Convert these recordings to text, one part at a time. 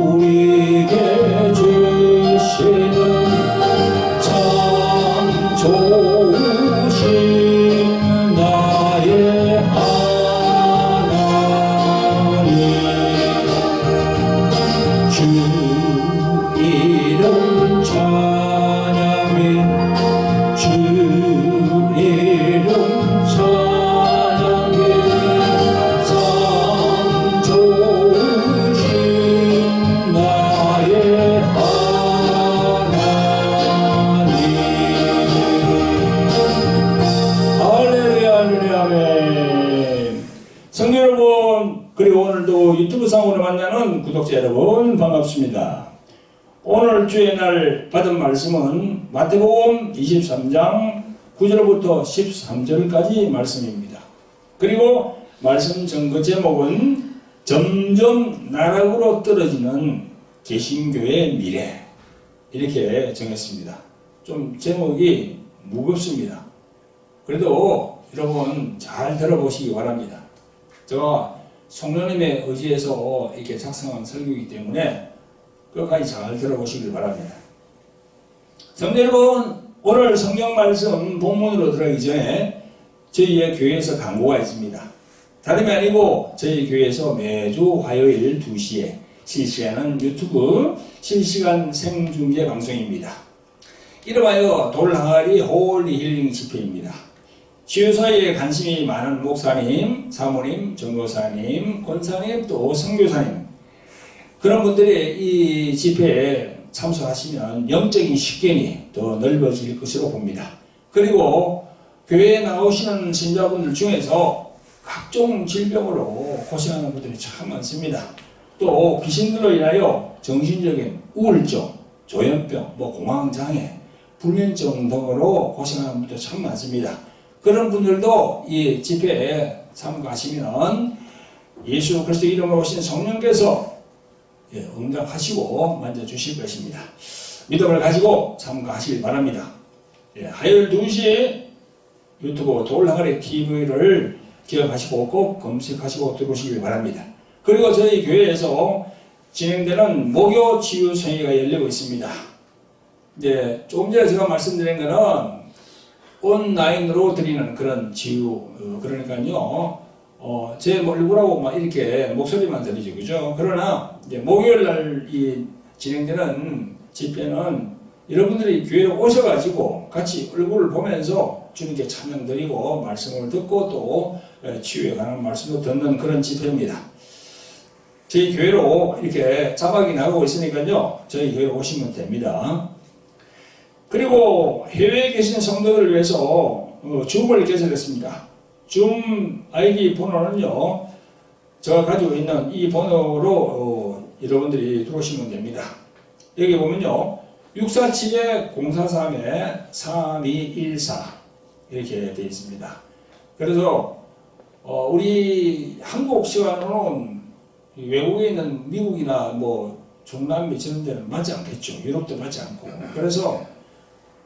우리에게 주시는 참 좋으신 나의 하나님, 주 이름 찬양해, 주 이름 찬양해. 참 좋으신 나의 하나님. 할렐루야, 할렐루야, 아멘. 성도 여러분, 그리고 오늘도 유튜브 상으로 만나는 구독자 여러분 반갑습니다. 오늘 주의 날 받은 말씀은 마태복음 23장 9절부터 13절까지 말씀입니다. 그리고 말씀 전거 제목은 점점 나락으로 떨어지는 개신교의 미래, 이렇게 정했습니다. 좀 제목이 무겁습니다. 그래도 여러분 잘 들어보시기 바랍니다. 제가 성령님의 의지에서 이렇게 작성한 설교이기 때문에 끝까지 잘 들어보시길 바랍니다. 성도 여러분, 오늘 성경 말씀 본문으로 들어가기 전에 저희의 교회에서 광고가 있습니다. 다름이 아니고 저희 교회에서 매주 화요일 2시에 실시하는 유튜브 실시간 생중계 방송입니다. 이름하여 돌항아리 홀리 힐링 집회입니다. 치유사에 관심이 많은 목사님, 사모님, 전도사님, 권사님, 또 선교사님, 그런 분들이 이 집회에 참석하시면 영적인 식견이 더 넓어질 것으로 봅니다. 그리고 교회에 나오시는 신자분들 중에서 각종 질병으로 고생하는 분들이 참 많습니다. 또 귀신들로 인하여 정신적인 우울증, 조현병, 공황장애, 불면증 등으로 고생하는 분들 참 많습니다. 그런 분들도 이 집회에 참가하시면 예수 그리스도 이름으로 오신 성령께서 응답하시고 만져주실 것입니다. 믿음을 가지고 참가하시길 바랍니다. 화요일 2시에 유튜브 돌항아리 TV를 기억하시고 꼭 검색하시고 들어오시길 바랍니다. 그리고 저희 교회에서 진행되는 목요 치유 성회가 열리고 있습니다. 조금 전에 제가 말씀드린 거는 온라인으로 드리는 그런 치유, 그러니까요, 제 얼굴하고 막 이렇게 목소리만 들리죠, 그죠? 그러나 목요일 날 이 진행되는 집회는 여러분들이 교회에 오셔가지고 같이 얼굴을 보면서 주님께 찬양 드리고 말씀을 듣고 또 치유에 관한 말씀도 듣는 그런 집회입니다. 저희 교회로 이렇게 자막이 나가고 있으니까요, 저희 교회로 오시면 됩니다. 그리고 해외에 계신 성도들을 위해서 줌을 개설했습니다. 줌 아이디 번호는요, 제가 가지고 있는 이 번호로 여러분들이 들어오시면 됩니다. 여기 보면요, 647-043-3214 이렇게 되어 있습니다. 그래서 우리 한국 시간으로는 외국에 있는 미국이나 중남미 이런 데는 맞지 않겠죠. 유럽도 맞지 않고. 그래서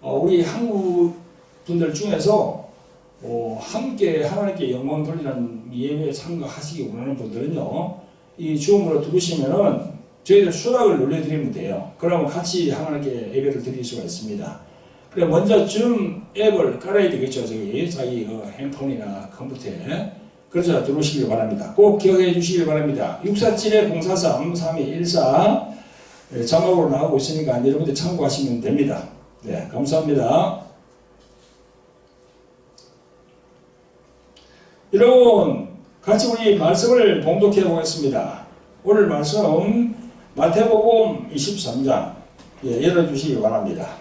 우리 한국 분들 중에서 함께 하나님께 영광 돌리는 예배에 참가하시기 원하는 분들은요, 이 줌으로 들으시면은 저희들 수락을 눌러드리면 돼요. 그러면 같이 하나님께 예배를 드릴 수가 있습니다. 그래 먼저 줌 앱을 깔아야 되겠죠. 자기 핸드폰이나 컴퓨터에. 그래서 들어오시길 바랍니다. 꼭 기억해 주시길 바랍니다. 647-043-3214 자막으로 나오고 있으니까 여러분들 참고하시면 됩니다. 네, 감사합니다. 여러분, 같이 우리 말씀을 봉독해 보겠습니다. 오늘 말씀 마태복음 23장 열어주시기 바랍니다.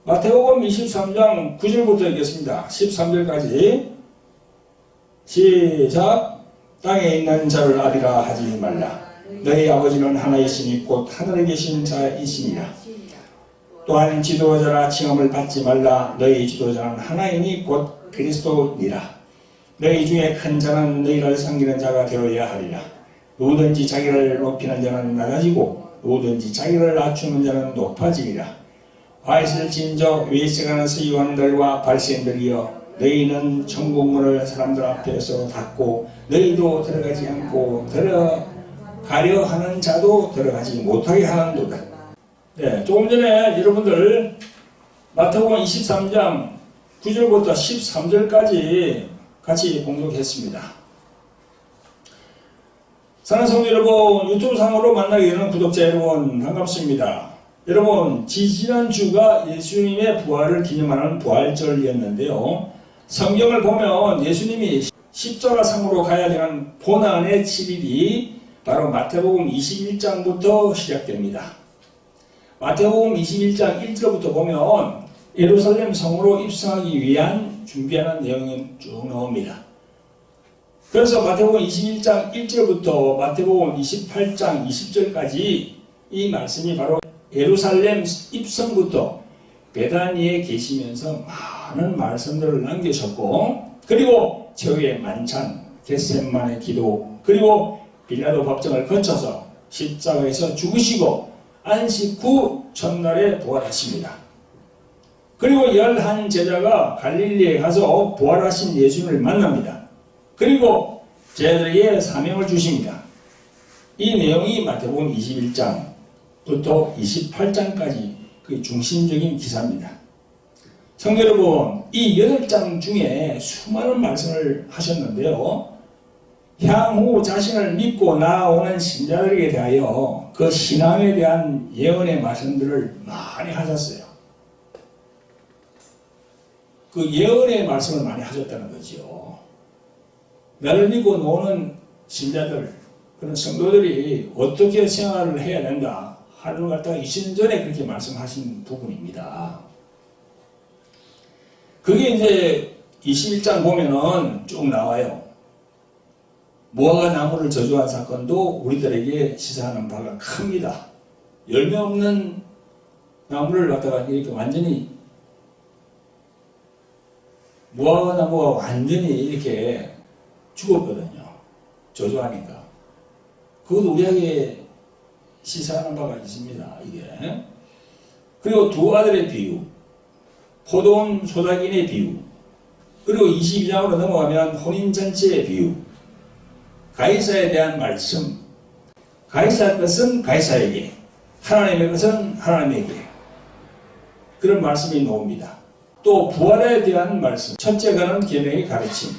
마태복음 23장 9절부터 읽겠습니다. 13절까지 시작. 땅에 있는 자를 아비라 하지 말라. 너희 아버지는 하나이시니 곧 하늘에 계신 자이시니라. 또한 지도자라 칭함을 받지 말라. 너희 지도자는 하나이니 곧 그리스도니라. 너희 중에 큰 자는 너희를 섬기는 자가 되어야 하리라. 누구든지 자기를 높이는 자는 낮아지고 누구든지 자기를 낮추는 자는 높아지리라. 화이슬 진적 외식하는 서기관들과 바리새인들이여, 너희는 천국문을 사람들 앞에서 닫고 너희도 들어가지 않고 들어가려 하는 자도 들어가지 못하게 하는도다. 네, 조금 전에 여러분들 마태복음 23장 9절부터 13절까지 같이 봉독했습니다. 사랑하는 성도 여러분, 유튜브 상으로 만나게 되는 구독자 여러분 반갑습니다. 여러분, 지지난 주가 예수님의 부활을 기념하는 부활절이었는데요. 성경을 보면 예수님이 십자가상으로 가야 되는 고난의 7일이 바로 마태복음 21장부터 시작됩니다. 마태복음 21장 1절부터 보면 예루살렘 성으로 입성하기 위한 준비하는 내용이 쭉 나옵니다. 그래서 마태복음 21장 1절부터 마태복음 28장 20절까지 이 말씀이 바로 예루살렘 입성부터 베다니에 계시면서 많은 말씀들을 남기셨고, 그리고 최후의 만찬, 겟세마네 기도, 그리고 빌라도 법정을 거쳐서 십자가에서 죽으시고 안식 후 첫날에 부활하십니다. 그리고 11 제자가 갈릴리에 가서 부활하신 예수님을 만납니다. 그리고 제자들에게 사명을 주십니다. 이 내용이 마태복음 21장부터 28장까지 그 중심적인 기사입니다. 성도 여러분, 이 8장 중에 수많은 말씀을 하셨는데요. 향후 자신을 믿고 나아오는 신자들에게 대하여 그 신앙에 대한 예언의 말씀들을 많이 하셨어요. 그 예언의 말씀을 많이 하셨다는 거죠. 나를 믿고 나오는 신자들, 그런 성도들이 어떻게 생활을 해야 된다 하는 걸 갖다가 20년 전에 그렇게 말씀하신 부분입니다. 그게 이제 21장 보면은 쭉 나와요. 무화과 나무를 저주한 사건도 우리들에게 시사하는 바가 큽니다. 열매 없는 나무를 갖다가 이렇게 완전히, 무화과 나무가 완전히 이렇게 죽었거든요. 저주하니까. 그것도 우리에게 시사하는 바가 있습니다. 이게. 그리고 두 아들의 비유, 포도원 소작인의 비유, 그리고 22장으로 넘어가면 혼인잔치의 비유, 가이사에 대한 말씀, 가이사 것은 가이사에게, 하나님의 것은 하나님에게, 그런 말씀이 나옵니다. 또 부활에 대한 말씀, 첫째가는 계명의 가르침,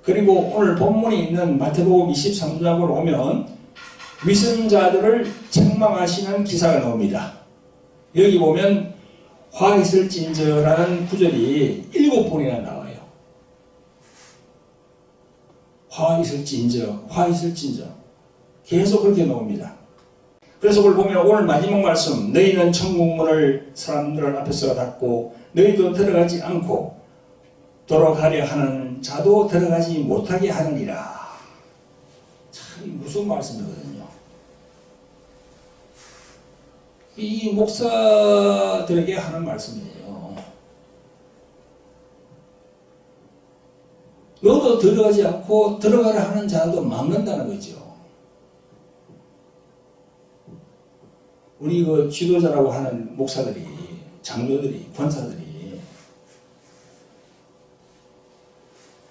그리고 오늘 본문이 있는 마태복음 23장으로 오면 위선자들을 책망하시는 기사가 나옵니다. 여기 보면 화 있을진저라는 구절이 7번이나 나와요. 화 있을진저, 화 있을진저. 계속 그렇게 나옵니다. 그래서 그걸 보면 오늘 마지막 말씀, 너희는 천국문을 사람들 앞에서 닫고 너희도 들어가지 않고 돌아가려 하는 자도 들어가지 못하게 하느니라. 참 무서운 말씀이거든요. 이 목사들에게 하는 말씀이에요. 너도 들어가지 않고 들어가려 하는 자도 막는다는 거죠. 우리 그 지도자라고 하는 목사들이, 장로들이, 권사들이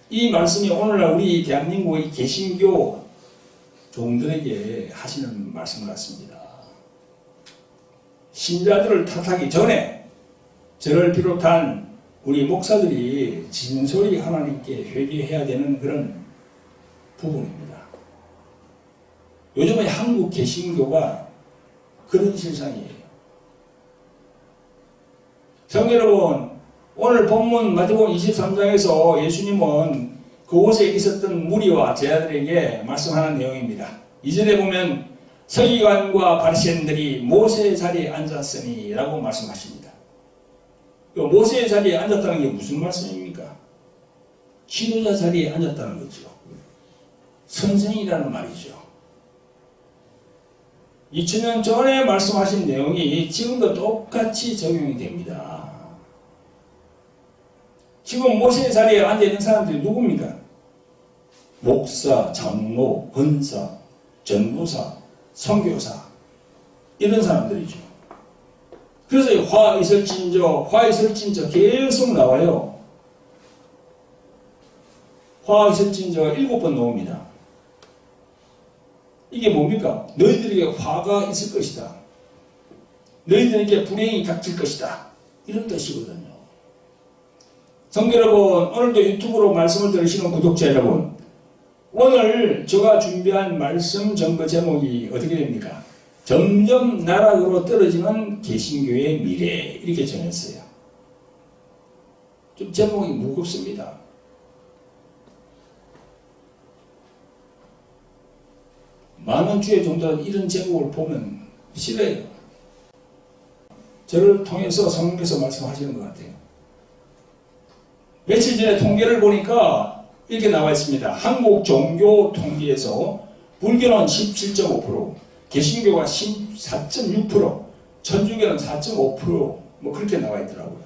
이 말씀이 오늘날 우리 대한민국의 개신교 종들에게 하시는 말씀 같습니다. 신자들을 탓하기 전에 저를 비롯한 우리 목사들이 진솔히 하나님께 회개해야 되는 그런 부분입니다. 요즘에 한국 개신교가 그런 실상이에요. 성도 여러분, 오늘 본문 마태복음 23장에서 예수님은 그곳에 있었던 무리와 제자들에게 말씀하는 내용입니다. 2절에 보면 서기관과 바리새인들이 모세의 자리에 앉았으니 라고 말씀하십니다. 모세의 자리에 앉았다는 게 무슨 말씀입니까? 지도자 자리에 앉았다는 거죠. 선생이라는 말이죠. 2000년 전에 말씀하신 내용이 지금도 똑같이 적용이 됩니다. 지금 모세의 자리에 앉아있는 사람들이 누굽니까? 목사, 장로, 권사, 전도사, 선교사, 이런 사람들이죠. 그래서 화 있을진저, 화 있을진저 계속 나와요. 화 있을진저 7번 나옵니다. 이게 뭡니까? 너희들에게 화가 있을 것이다. 너희들에게 불행이 닥칠 것이다. 이런 뜻이거든요. 성도 여러분, 오늘도 유튜브로 말씀을 들으시는 구독자 여러분, 오늘 제가 준비한 말씀 전거 제목이 어떻게 됩니까? 점점 나락으로 떨어지는 개신교의 미래, 이렇게 정했어요. 좀 제목이 무겁습니다. 많은 주의 종들은 이런 제목을 보면 싫어요. 저를 통해서 성령께서 말씀하시는 것 같아요. 며칠 전에 통계를 보니까 이렇게 나와 있습니다. 한국 종교 통계에서 불교는 17.5%, 개신교가 14.6%, 천주교는 4.5%, 뭐 그렇게 나와 있더라고요.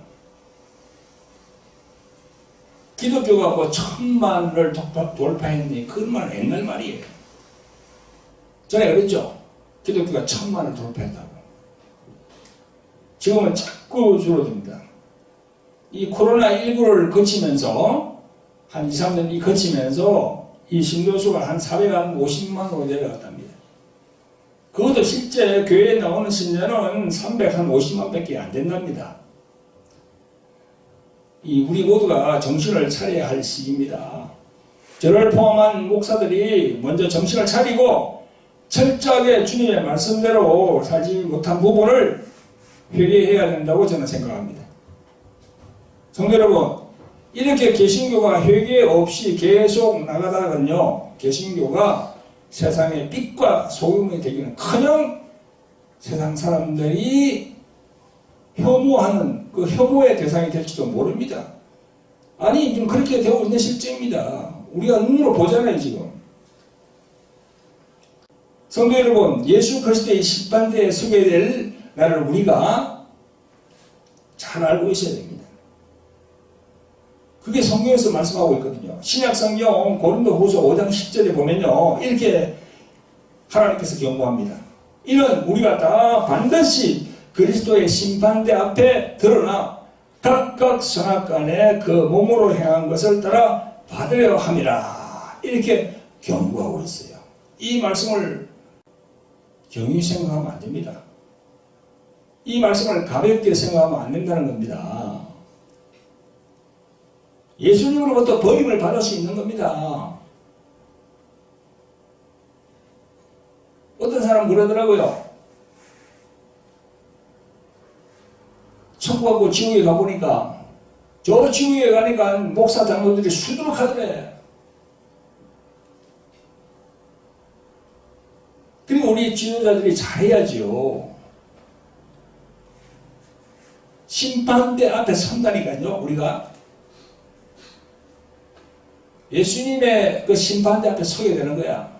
기독교가 뭐 1000만을 돌파했니? 그건 말 옛날 말이에요. 전에 그랬죠? 기독교가 1000만을 돌파했다고. 지금은 자꾸 줄어듭니다. 이 코로나19를 거치면서 한 2, 3년이 거치면서 이 신도수가 한 450만으로 내려갔답니다. 그것도 실제 교회에 나오는 신자는 350만 밖에 안 된답니다. 우리 모두가 정신을 차려야 할 시기입니다. 저를 포함한 목사들이 먼저 정신을 차리고 철저하게 주님의 말씀대로 살지 못한 부분을 회개해야 된다고 저는 생각합니다. 성도 여러분, 이렇게 개신교가 회개 없이 계속 나가다가는요, 개신교가 세상의 빛과 소금이 되기는 커녕 세상 사람들이 혐오하는 그 혐오의 대상이 될지도 모릅니다. 아니, 지금 그렇게 되고 있는 실정입니다. 우리가 눈으로 보잖아요, 지금. 성도 여러분, 예수 그리스도의 심판대에 서게 될 날을 우리가 잘 알고 있어야 됩니다. 그게 성경에서 말씀하고 있거든요. 신약성경 고린도후서 5장 10절에 보면요, 이렇게 하나님께서 경고합니다. 이는 우리가 다 반드시 그리스도의 심판대 앞에 드러나 각각 선악간에 그 몸으로 행한 것을 따라 받으려 함이라. 이렇게 경고하고 있어요. 이 말씀을 경히 생각하면 안 됩니다. 이 말씀을 가볍게 생각하면 안 된다는 겁니다. 예수님으로부터 버림을 받을 수 있는 겁니다. 어떤 사람 그러더라고요. 천국하고 지옥에 가보니까 저 지옥에 가니까 목사 장로들이 수두룩하더래. 그리고 우리 지도자들이 잘해야지요. 심판대 앞에 선다니까요, 우리가. 예수님의 그 심판대 앞에 서게 되는 거야.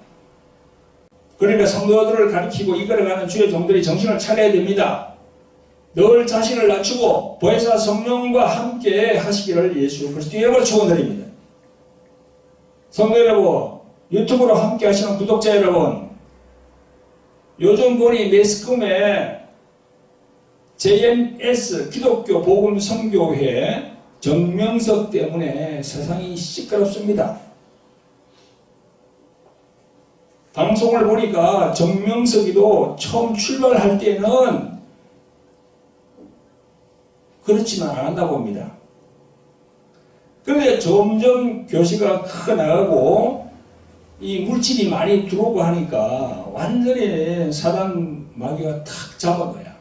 그러니까 성도들을 가리키고 이끌어가는 주의 종들이 정신을 차려야 됩니다. 늘 자신을 낮추고 보혜사 성령과 함께 하시기를 예수 그리스도의 이름으로 축원드립니다. 성도 여러분, 유튜브로 함께 하시는 구독자 여러분, 요즘 보니 매스컴에 JMS 기독교 복음 선교회 정명석 때문에 세상이 시끄럽습니다. 방송을 보니까 정명석이도 처음 출발할 때는 그렇지만 않았다고 봅니다. 그런데 점점 교시가 크게 나가고 이 물질이 많이 들어오고 하니까 완전히 사단 마귀가 탁 잡은 거야.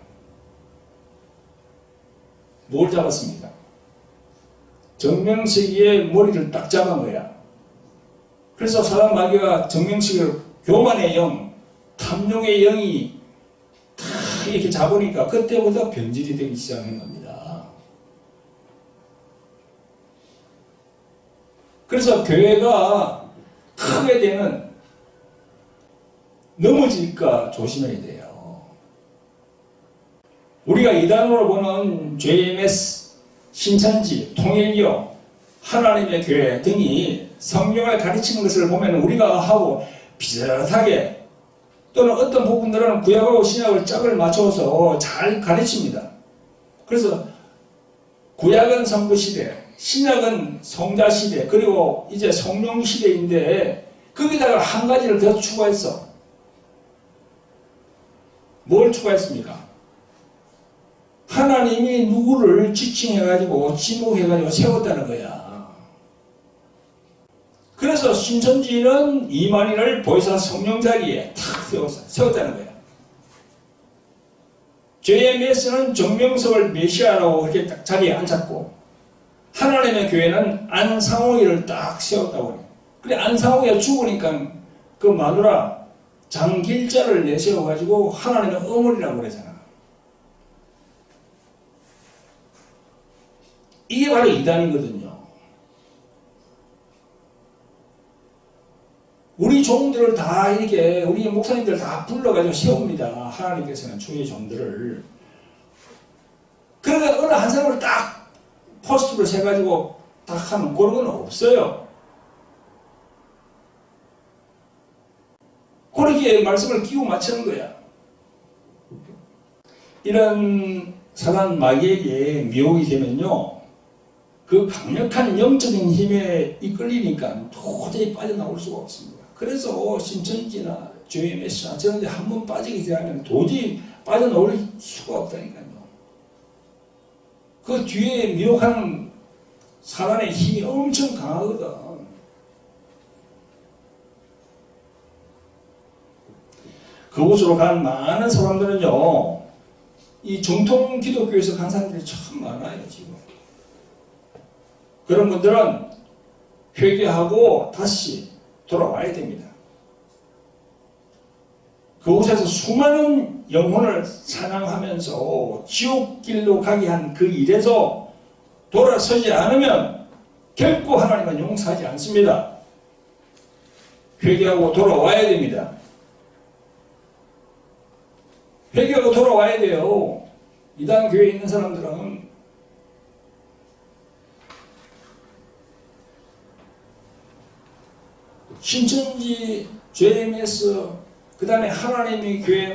뭘 잡았습니까? 정명석이의 머리를 딱 잡은 거야. 그래서 사단 마귀가 정명석을 교만의 영, 탐욕의 영이 탁 이렇게 잡으니까 그때부터 변질이 되기 시작한 겁니다. 그래서 교회가 크게 되면 넘어질까 조심해야 돼요. 우리가 이단으로 보는 JMS, 신천지, 통일교, 하나님의 교회 등이 성경을 가르치는 것을 보면 우리가 하고 비슷하게 또는 어떤 부분들은 구약하고 신약을 짝을 맞춰서 잘 가르칩니다. 그래서 구약은 선구시대, 신약은 성자 시대, 그리고 이제 성령 시대인데, 거기다가 한 가지를 더 추가했어. 뭘 추가했습니까? 하나님이 누구를 지칭해가지고, 지목해가지고 세웠다는 거야. 그래서 신천지는 이만희를 보혜사 성령 자리에 탁 세웠다는 거야. JMS는 정명석을 메시아라고 이렇게 딱 자리에 앉았고, 하나님의 교회는 안상홍이를 딱 세웠다고 해요. 그래, 안상홍이가 죽으니까 그 마누라 장길자를 내세워가지고 하나님의 어머니라고 그러잖아. 이게 바로 이단이거든요. 우리 종들을 다 이렇게, 우리 목사님들 다 불러가지고 세웁니다. 하나님께서는 주의 종들을. 그러니까 어느 한 사람을 딱 포스트로 세가지고 딱 하면 그런 건 없어요. 그렇게 말씀을 끼고 맞추는 거야. 이런 사단 마귀에게 미혹이 되면요, 그 강력한 영적인 힘에 이끌리니까 도저히 빠져나올 수가 없습니다. 그래서 신천지나 JMS나 저런 데 한 번 빠지게 되면 도저히 빠져나올 수가 없다니까요. 그 뒤에 미혹하는 사단의 힘이 엄청 강하거든. 그곳으로 간 많은 사람들은요, 이 정통 기독교에서 간 사람들이 참 많아요, 지금. 그런 분들은 회개하고 다시 돌아와야 됩니다. 그곳에서 수많은 영혼을 사냥하면서 지옥길로 가게 한 그 일에서 돌아서지 않으면 결코 하나님은 용서하지 않습니다. 회개하고 돌아와야 됩니다. 회개하고 돌아와야 돼요. 이단 교회에 있는 사람들은 신천지, JMS, 그 다음에 하나님의 교회,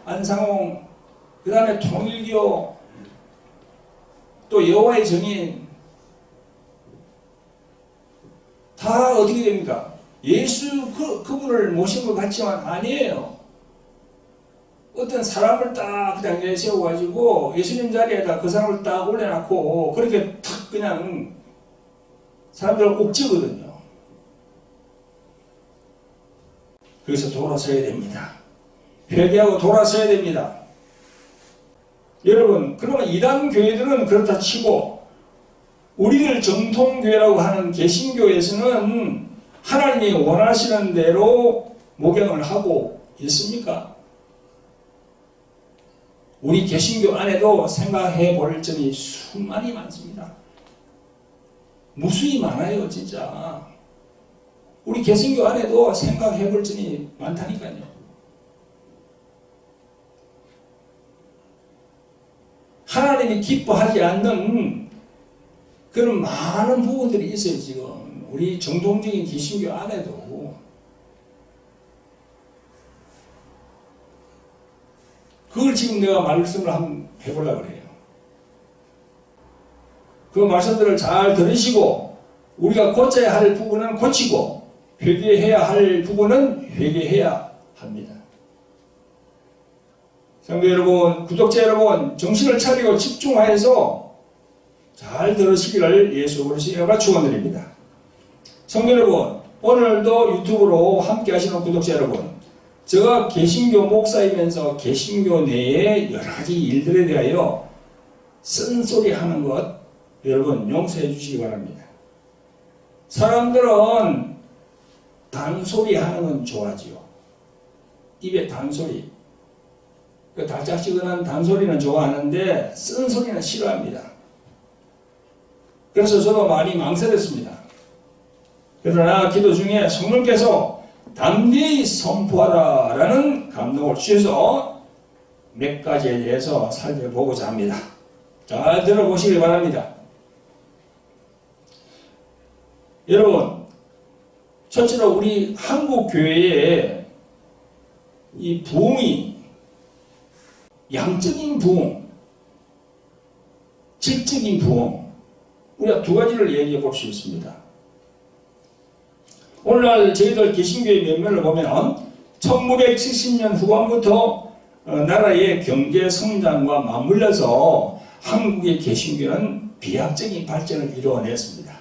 안상홍, 그 다음에 통일교, 또 여호와의 증인, 다 어떻게 됩니까? 예수 그분을 모신 것 같지만 아니에요. 어떤 사람을 딱 그냥 내세워가지고 예수님 자리에다 그 사람을 딱 올려놓고 그렇게 탁 그냥 사람들을 옥죄거든요. 그래서 돌아서야 됩니다. 회개하고 돌아서야 됩니다. 여러분, 그러면 이단 교회들은 그렇다 치고 우리들 정통교회라고 하는 개신교에서는 하나님이 원하시는 대로 목양을 하고 있습니까? 우리 개신교 안에도 생각해 볼 점이 수많이 많습니다. 무수히 많아요, 진짜. 우리 개신교 안에도 생각해 볼 점이 많다니까요. 하나님이 기뻐하지 않는 그런 많은 부분들이 있어요, 지금. 우리 정통적인 개신교 안에도. 그걸 지금 내가 말씀을 한번 해보려고 그래요. 그 말씀들을 잘 들으시고, 우리가 고쳐야 할 부분은 고치고, 회개해야 할 부분은 회개해야 합니다. 성도 여러분, 구독자 여러분, 정신을 차리고 집중하여서 잘 들으시기를 예수 그리스도가 축원드립니다. 성도 여러분, 오늘도 유튜브로 함께 하시는 구독자 여러분, 제가 개신교 목사이면서 개신교 내의 여러 가지 일들에 대하여 쓴소리 하는 것 여러분 용서해 주시기 바랍니다. 사람들은 단소리 하는 건 좋아하지요. 입에 단소리, 그 달짝지근한 단소리는 좋아하는데 쓴소리는 싫어합니다. 그래서 저도 많이 망설였습니다. 그러나 기도 중에 성령께서 담대히 선포하라라는 감동을 주셔서 몇 가지에 대해서 살펴보고자 합니다. 잘 들어보시길 바랍니다. 여러분, 첫째로 우리 한국 교회의 이 부흥이 양적인 부흥, 질적인 부흥, 우리가 두 가지를 얘기해 볼 수 있습니다. 오늘날 저희들 개신교의 면면을 보면 1970년 후반부터 나라의 경제 성장과 맞물려서 한국의 개신교는 비약적인 발전을 이루어냈습니다.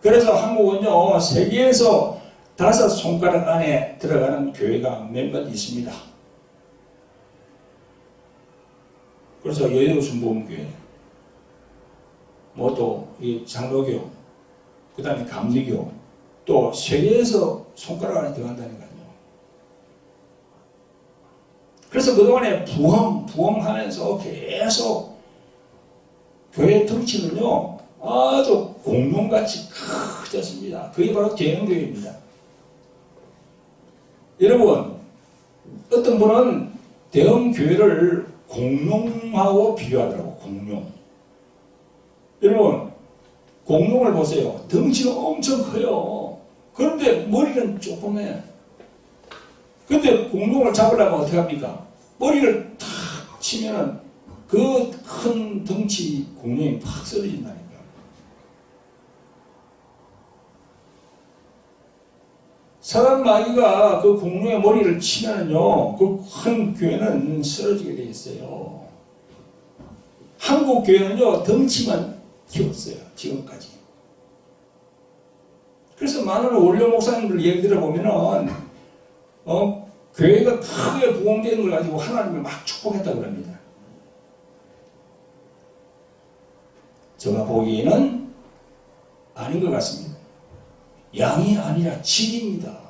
그래서 한국은요, 세계에서 5손가락 안에 들어가는 교회가 몇몇 있습니다. 그래서 여의도순복음교회, 뭐 또 이 장로교, 그 다음에 감리교, 또 세계에서 손가락 안에 들어간다는 거죠. 그래서 그동안에 부흥하면서 계속 교회 덩치는요, 아주 공룡같이 커졌습니다. 그게 바로 대형교회입니다. 여러분, 어떤 분은 대형교회를 공룡하고 비교하더라고, 공룡. 여러분, 공룡을 보세요. 덩치는 엄청 커요. 그런데 머리는 조그매. 근데 공룡을 잡으려면 어떻게 합니까? 머리를 탁 치면은 그 큰 덩치 공룡이 팍 쓰러진다니까. 사람 마귀가 그 공룡의 머리를 치면은요, 그 큰 교회는 쓰러지게 돼 있어요. 한국 교회는요, 덩치만 키웠어요, 지금까지. 그래서 많은 원료 목사님들 얘기 들어보면은, 교회가 크게 부흥되는 걸 가지고 하나님이 막 축복했다고 합니다. 제가 보기에는 아닌 것 같습니다. 양이 아니라 질입니다.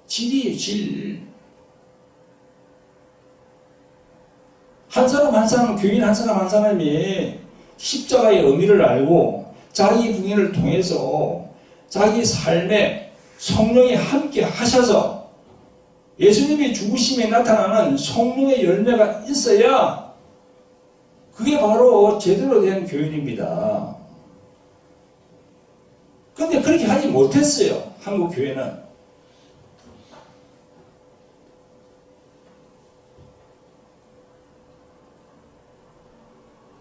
질이에요, 질. 한 사람 한 사람, 교인 한 사람 한 사람이 십자가의 의미를 알고 자기 부인을 통해서 자기 삶에 성령이 함께 하셔서 예수님이 죽으심에 나타나는 성령의 열매가 있어야 그게 바로 제대로 된 교인입니다. 근데 그렇게 하지 못했어요, 한국 교회는.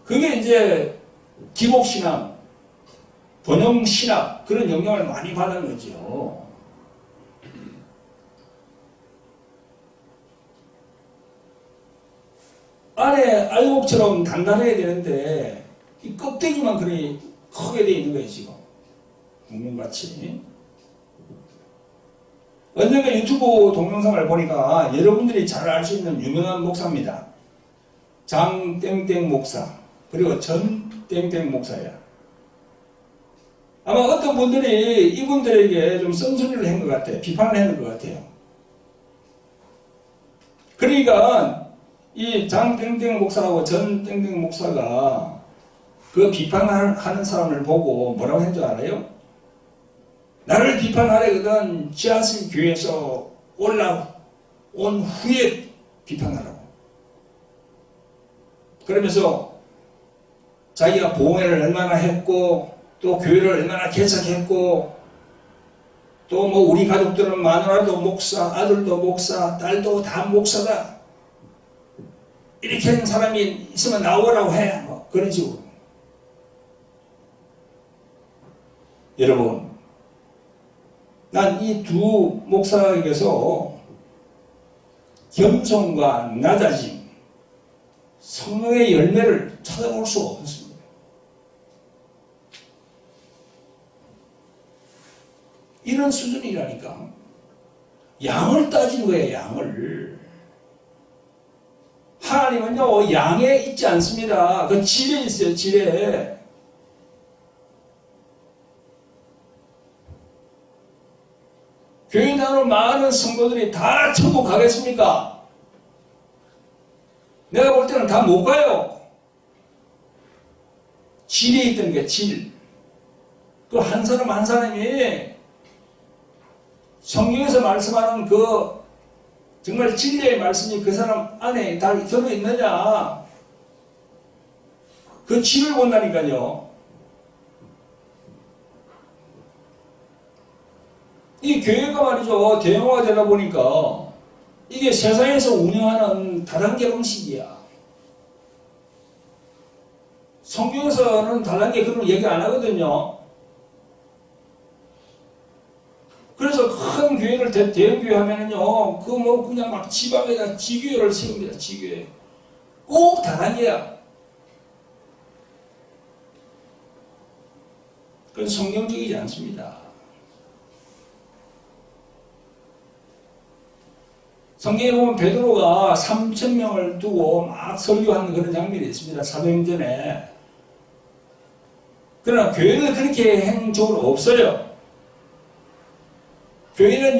그게 이제 기복신앙, 번영신학, 그런 영향을 많이 받은 거죠. 안에 알곡처럼 단단해야 되는데 이 껍데기만 그리 크게 돼 있는 거예요, 지금. 공룡같이. 언젠가 유튜브 동영상을 보니까 여러분들이 잘 알 수 있는 유명한 목사입니다. 장땡땡 목사, 그리고 전땡땡 목사야. 아마 어떤 분들이 이분들에게 좀 쓴소리를 한 것 같아요. 비판을 했는 것 같아요. 그러니까 이 장땡땡 목사하고 전땡땡 목사가 그 비판하는 사람을 보고 뭐라고 했는 줄 알아요? 나를 비판하려거든 지하실 교회에서 올라온 후에 비판하라고. 그러면서 자기가 봉회를 얼마나 했고 또 교회를 얼마나 개척했고 또 뭐 우리 가족들은 마누라도 목사, 아들도 목사, 딸도 다 목사다. 이렇게 하는 사람이 있으면 나오라고 해. 뭐 그런 식으로. 여러분, 난 이 두 목사에게서 겸손과 낮아짐, 성령의 열매를 찾아볼 수 없었습니다. 이런 수준이라니까. 양을 따지는 거예요, 양을. 하나님은요, 양에 있지 않습니다. 그 질에 있어요, 질에. 교회 나오는 많은 성도들이 다 천국 가겠습니까? 내가 볼 때는 다 못 가요. 질에 있다는 게 질. 그 한 사람 한 사람이 성경에서 말씀하는 그 정말 진리의 말씀이 그 사람 안에 다 들어있느냐. 그 질을 본다니까요. 이 교회가 말이죠, 대형화가 되다 보니까 이게 세상에서 운영하는 다단계 방식이야. 성경에서는 달라게 그런 얘기 안 하거든요. 그래서 큰 교회를 대형교회 하면은요, 그 뭐 그냥 막 지방에다 지교회를 세웁니다. 지교회. 꼭 다단계야. 그건 성경적이지 않습니다. 성경에 보면 베드로가 3,000명을 두고 막 설교하는 그런 장면이 있습니다. 사도행전에. 그러나 교회는 그렇게 한 적은 없어요. 교회는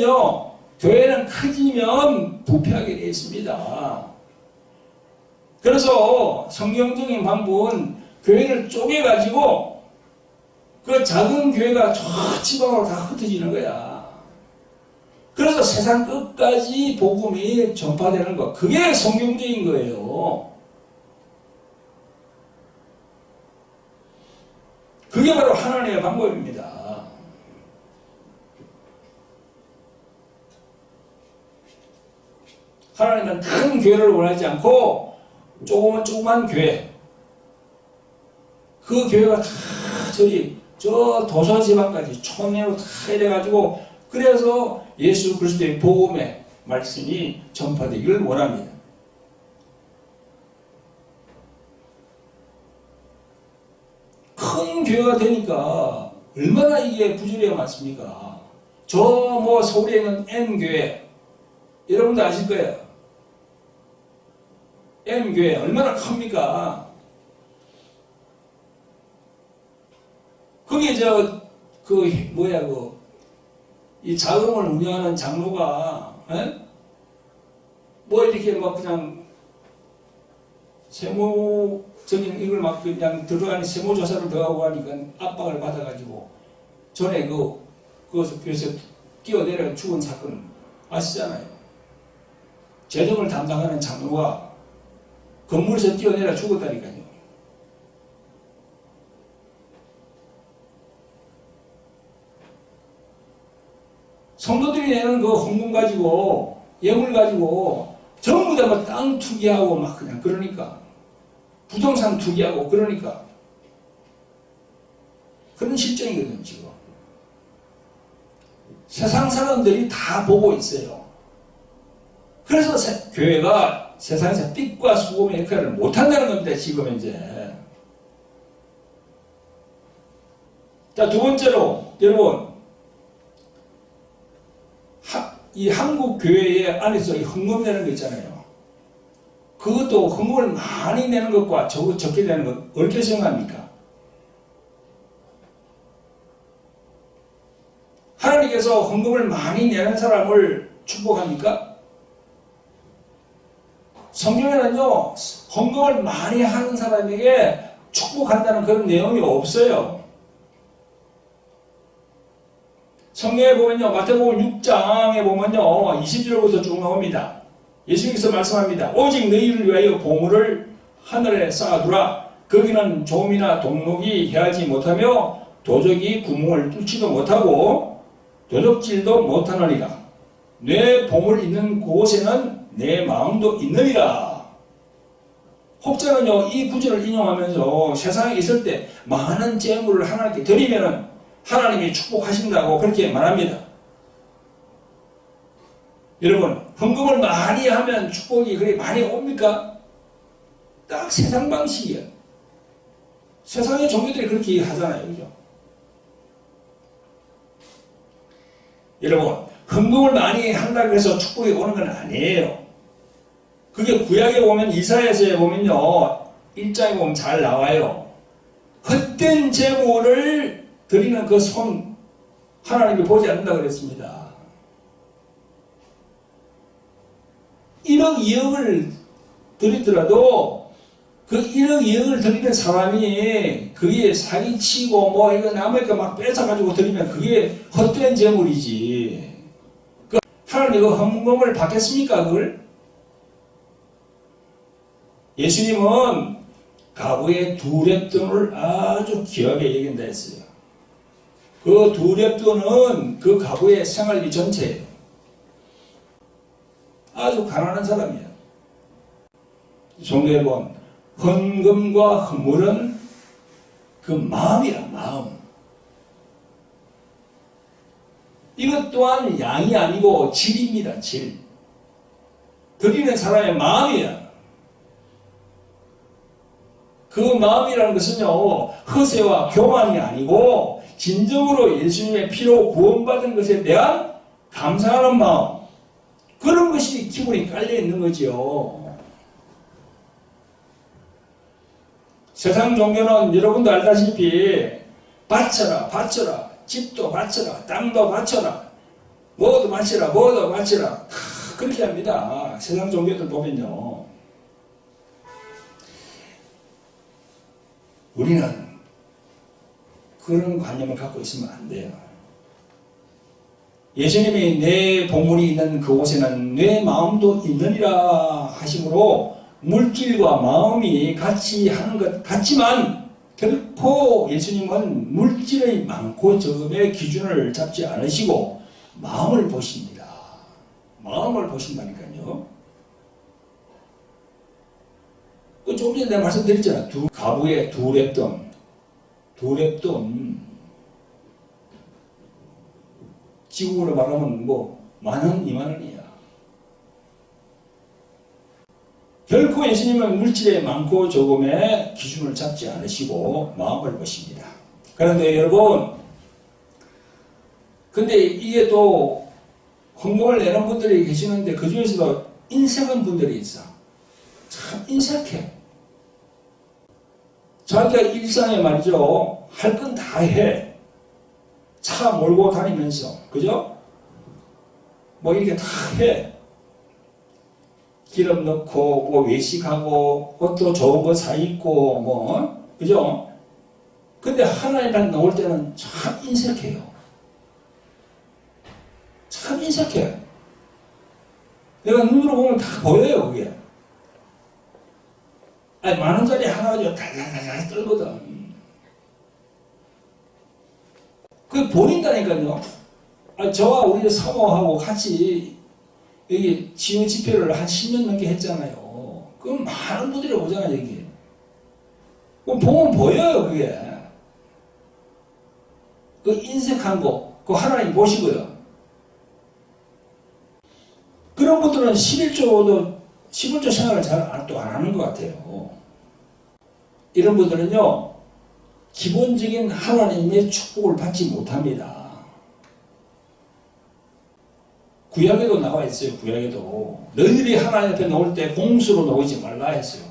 커지면 부패하게 되어 있습니다. 그래서 성경적인 방법은 교회를 쪼개가지고 그 작은 교회가 저 지방으로 다 흩어지는 거야. 그래서 세상 끝까지 복음이 전파되는 것. 그게 성경적인 거예요. 그게 바로 하나님의 방법입니다. 하나님은 큰 교회를 원하지 않고 조그만 교회, 그 교회가 다 저 도서지방까지 총회로 다 이래가지고 그래서 예수 그리스도의 복음의 말씀이 전파되기를 원합니다. 큰 교회가 되니까 얼마나 이게 부조리가 많습니까? 저 뭐 서울에 있는 N교회 여러분도 아실 거예요. N교회 얼마나 큽니까? 거기 이 자금을 운영하는 장로가, 뭐 이렇게 막 그냥 세무적인 이걸 막 그냥 들어가는 세무조사를 더하고 하니까 압박을 받아가지고 전에 그래서 뛰어내려 죽은 사건 아시잖아요. 재정을 담당하는 장로가 건물에서 뛰어내려 죽었다니까요. 성도들이 내는 그 헌금 가지고, 예물 가지고, 전부 다 뭐 땅 투기하고 막 그냥 그러니까. 부동산 투기하고 그러니까. 그런 실정이거든요, 지금. 세상 사람들이 다 보고 있어요. 그래서 교회가 세상에서 빛과 소금의 역할을 못한다는 겁니다, 지금 현재. 자, 두 번째로, 여러분. 이 한국 교회 안에서 이 헌금 내는 거 있잖아요. 그것도 헌금을 많이 내는 것과 적게 내는 것 어떻게 생각합니까? 하나님께서 헌금을 많이 내는 사람을 축복합니까? 성경에는요, 헌금을 많이 하는 사람에게 축복한다는 그런 내용이 없어요. 성경에 보면요, 마태복음 6장에 보면요, 20절부터 쭉 나옵니다. 예수님께서 말씀합니다. 오직 너희를 위하여 보물을 하늘에 쌓아두라. 거기는 좀이나 동록이 해하지 못하며 도적이 구멍을 뚫지도 못하고 도적질도 못하느니라. 내 보물 있는 곳에는 내 마음도 있느니라. 혹자는요, 이 구절을 인용하면서 세상에 있을 때 많은 재물을 하나님께 드리면은 하나님이 축복하신다고 그렇게 말합니다. 여러분, 헌금을 많이 하면 축복이 그렇게 많이 옵니까? 딱 세상 방식이야. 세상의 종교들이 그렇게 하잖아요. 그죠? 여러분, 헌금을 많이 한다고 해서 축복이 오는 건 아니에요. 그게 구약에 보면, 이사야서에 보면요, 1장에 보면 잘 나와요. 헛된 재물을 드리는 그 손, 하나님이 보지 않는다고 그랬습니다. 1억, 2억을 드리더라도 그 1억, 2억을 드리는 사람이 그게 사기치고 뭐 이거 남의 거 막 뺏어가지고 드리면 그게 헛된 재물이지. 하나님 그 헌금을 받겠습니까, 그걸? 예수님은 가부의 두 렙돈을 아주 귀하게 얘기한다 했어요. 그 두 렙돈은 그 가부의 생활비 전체예요. 아주 가난한 사람이에요. 성경에 보면 헌금과 헌물은 그 마음이야, 마음. 이것 또한 양이 아니고 질입니다, 질. 드리는 사람의 마음이야. 그 마음이라는 것은요, 허세와 교만이 아니고 진정으로 예수님의 피로 구원받은 것에 대한 감사하는 마음. 그런 것이 기본이 깔려 있는 거죠. 세상 종교는 여러분도 알다시피 바쳐라, 바쳐라, 집도 바쳐라, 땅도 바쳐라, 뭐도 바쳐라, 뭐도 바쳐라. 그렇게 합니다. 세상 종교들 보면요. 우리는 그런 관념을 갖고 있으면 안 돼요. 예수님이 내 보물이 있는 그곳에는 내 마음도 있느니라 하심으로 물질과 마음이 같이 하는 것 같지만 결코 예수님은 물질의 많고 적음의 기준을 잡지 않으시고 마음을 보십니다. 마음을 보신다니까요. 조금 전에 내가 말씀드렸잖아. 가부의 두 랩돈. 지국으로 말하면 뭐 10,000원, 20,000원이야. 결코 예수님은 물질의 많고 적음의 기준을 잡지 않으시고 마음을 보십니다. 그런데 여러분, 근데 이게 또 헌금을 내는 분들이 계시는데 그 중에서도 인색한 분들이 있어. 참 인색해. 자기가 일상에 말이죠. 할 건 다 해. 차 몰고 다니면서, 그죠? 뭐 이렇게 다 해. 기름 넣고, 뭐 외식하고, 옷도 좋은 거 사 입고, 뭐, 그죠? 근데 하나님 앞에 나올 때는 참 인색해요. 참 인색해. 내가 눈으로 보면 다 보여요, 그게. 아니, 10,000원짜리 하나 가지고 달달달달 떨거든. 그게 보인다니까요. 아니, 저와 우리 사모하고 같이 여기 지원 집회를 한 10년 넘게 했잖아요. 그럼 많은 분들이 오잖아요, 여기. 그럼 보면 보여요, 그게. 그 인색한 거, 그거 하나님 보시고요. 그런 분들은 11조 생활을 잘 또 안 하는 것 같아요. 이런 분들은요, 기본적인 하나님의 축복을 받지 못합니다. 구약에도 나와 있어요. 구약에도 너희들이 하나님 앞에 나올 때 공수로 나오지 말라 했어요.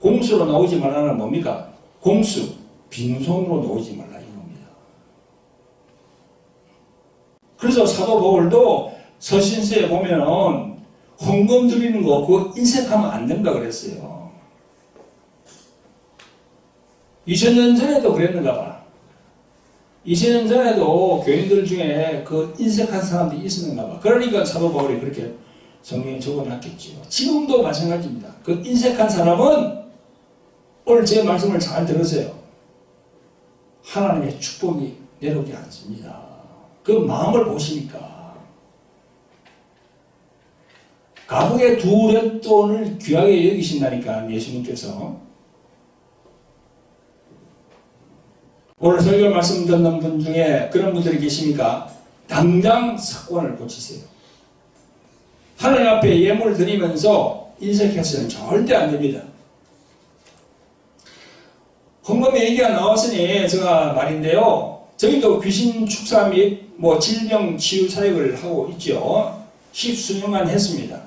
공수로 나오지 말라는 뭡니까? 공수, 빈손으로 나오지 말라 이겁니다. 그래서 사도 바울도 서신서에 보면은 헌금 드리는 거 그거 인색하면 안 된다 그랬어요. 2000년 전에도 그랬는가 봐. 2000년 전에도 교인들 중에 그 인색한 사람들이 있었는가 봐. 그러니까 사도 바울이 그렇게 성경에 적어놨겠지요. 지금도 마찬가지입니다. 그 인색한 사람은 오늘 제 말씀을 잘 들으세요. 하나님의 축복이 내려오지 않습니다. 그 마음을 보시니까. 가부의 2랫돈을 귀하게 여기신다니까 예수님께서. 오늘 설교 말씀 듣는 분 중에 그런 분들이 계십니까? 당장 습관을 고치세요. 하나님 앞에 예물을 드리면서 인색해서는 절대 안 됩니다. 헌금 얘기가 나왔으니 제가 말인데요. 저희도 귀신 축사 및 뭐 질병 치유 사역을 하고 있죠. 10수년간 했습니다.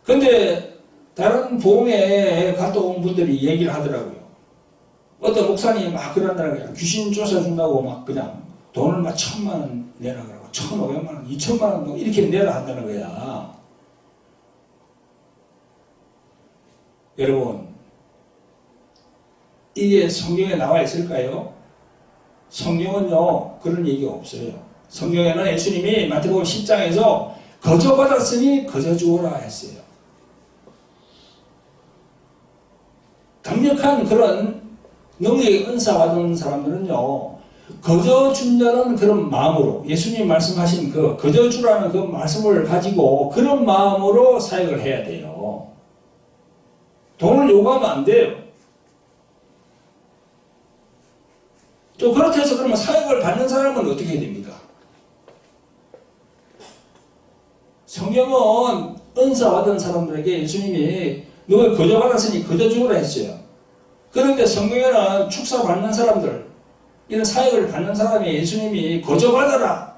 근데 다른 보험에 갔다 온 분들이 얘기를 하더라고요. 어떤 목사님이 막 그런다는 거야. 귀신 쫓아준다고 막 그냥 돈을 막 1,000,000원 내라 그러고 1,500만원, 2,000만원 뭐 이렇게 내라 한다는 거야. 여러분, 이게 성경에 나와 있을까요? 성경은요, 그런 얘기가 없어요. 성경에는 예수님이 마태복음 10장에서 거저 받았으니 거저 주어라 했어요. 강력한 그런 능력의 은사 받은 사람들은요, 거저 준다는 그런 마음으로, 예수님 말씀하신 그 거저 주라는 그 말씀을 가지고 그런 마음으로 사역을 해야 돼요. 돈을 요구하면 안 돼요. 또 그렇게 해서 그러면 사역을 받는 사람은 어떻게 해야 됩니까? 성경은 은사 받은 사람들에게 예수님이 너를 거저 받았으니 거저 죽으라 했어요. 그런데 성경에는 축사 받는 사람들, 이런 사역을 받는 사람이 예수님이 거저 받아라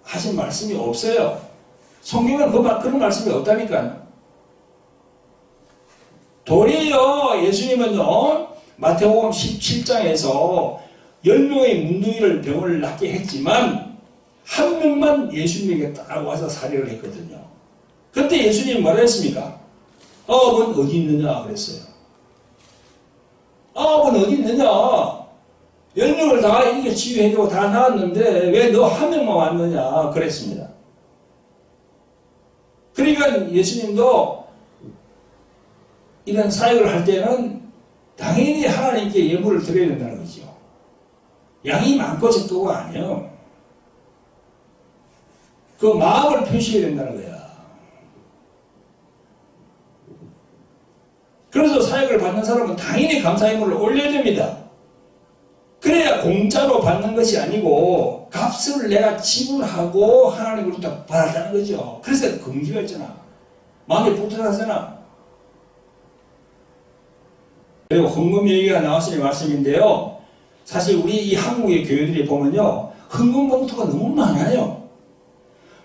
하신 말씀이 없어요. 성경에는 그런 말씀이 없다니까요. 도리어 예수님은요, 마태복음 17장에서 10명의 문둥이를 병을 낫게 했지만 한 명만 예수님에게 딱 와서 살해를 했거든요. 그때 예수님이 뭐라 했습니까? 아업은 어디 있느냐 그랬어요. 아업은 어디 있느냐? 10명을 다 이렇게 치유해주고 다 나았는데 왜 너 한 명만 왔느냐 그랬습니다. 그러니까 예수님도 이런 사역을 할 때는 당연히 하나님께 예물을 드려야 된다는 거죠. 양이 많고 적고가 아니에요. 그 마음을 표시해야 된다는 거야. 그래서 사역을 받는 사람은 당연히 감사예물을 올려야 됩니다. 그래야 공짜로 받는 것이 아니고 값을 내가 지불하고 하나님으로부터 받았다는 거죠. 그래서 긍지가 있잖아. 마음이 뿌듯하잖아. 그리고 헌금 얘기가 나왔으니 말씀인데요. 사실 우리 이 한국의 교회들이 보면요, 헌금 봉투가 너무 많아요.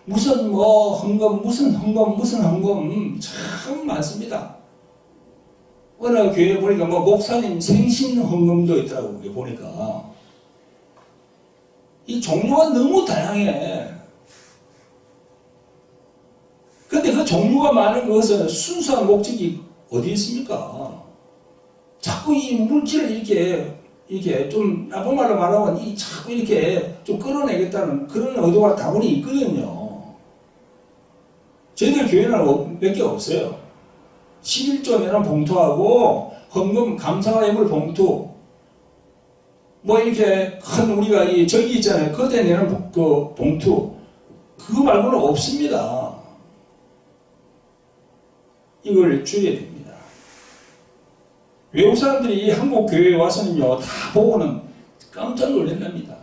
무슨 뭐 헌금, 무슨 헌금, 무슨 헌금 참 많습니다. 어느 교회 보니까 뭐 목사님 생신 헌금도 있더라고. 보니까 이 종류가 너무 다양해. 근데 그 종류가 많은 것은 순수한 목적이 어디 있습니까? 자꾸 이 물질을 이렇게 좀 나쁜 말로 말하면 이 자꾸 이렇게 좀 끌어내겠다는 그런 의도가 다분히 있거든요. 저희들 교회는 몇 개 없어요. 11조 내는 봉투하고 헌금 감사 예물 봉투, 뭐 이렇게 큰 우리가 이 저기 있잖아요. 그때 내는 그 봉투, 그거 말고는 없습니다. 이걸 줄여야 됩니다. 외국 사람들이 한국 교회에 와서는요, 다 보고는 깜짝 놀란답니다.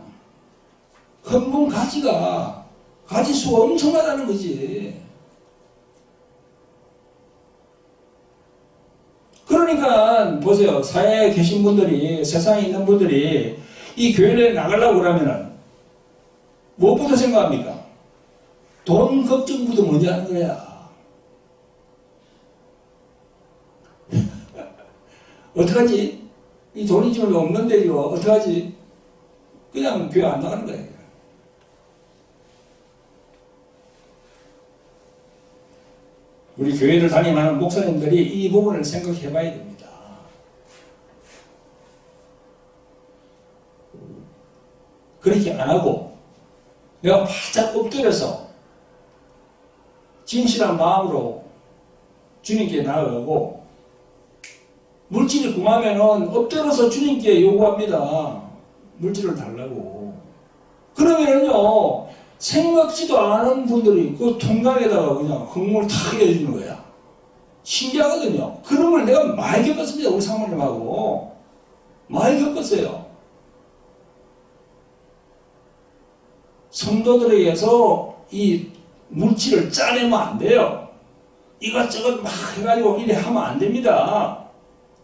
헌금 가지수가 엄청나다는 거지. 그러니까 보세요. 사회에 계신 분들이, 세상에 있는 분들이 이 교회에 나가려고 그러면은 무엇부터 생각합니까? 돈 걱정부터 먼저 하는 거야. 어떡하지? 이 돈이 지금 없는데 이거 어떡하지? 그냥 교회 안 나가는 거예요. 우리 교회를 다니는 목사님들이 이 부분을 생각해 봐야 됩니다. 그렇게 안 하고 내가 바짝 엎드려서 진실한 마음으로 주님께 나아가고, 물질이 궁하면은 엎드려서 주님께 요구합니다. 물질을 달라고. 그러면은요, 생각지도 않은 분들이 그 통장에다가 그냥 헌금을 다 해주는 거야. 신기하거든요. 그런 걸 내가 많이 겪었습니다. 우리 사모님하고. 많이 겪었어요. 성도들에게서 이 물질을 짜내면 안 돼요. 이것저것 막 해가지고 이래 하면 안 됩니다.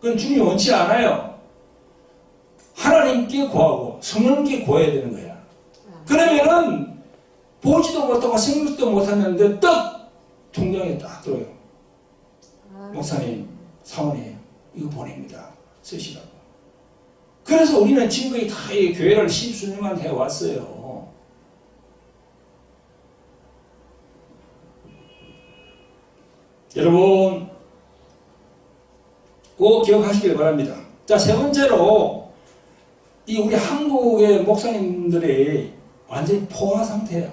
그건 주님이 원치 않아요. 하나님께 구하고 성령께 구해야 되는 거야. 그러면은 보지도 못하고 생각도 못하는데 딱 통장에 딱 들어요. 목사님, 사모님 이거 보냅니다. 쓰시라고. 그래서 우리는 지금까지 다 이 교회를 10수년간 해왔어요. 여러분 꼭 기억하시길 바랍니다. 자, 세 번째로 이 우리 한국의 목사님들이 완전히 포화 상태야.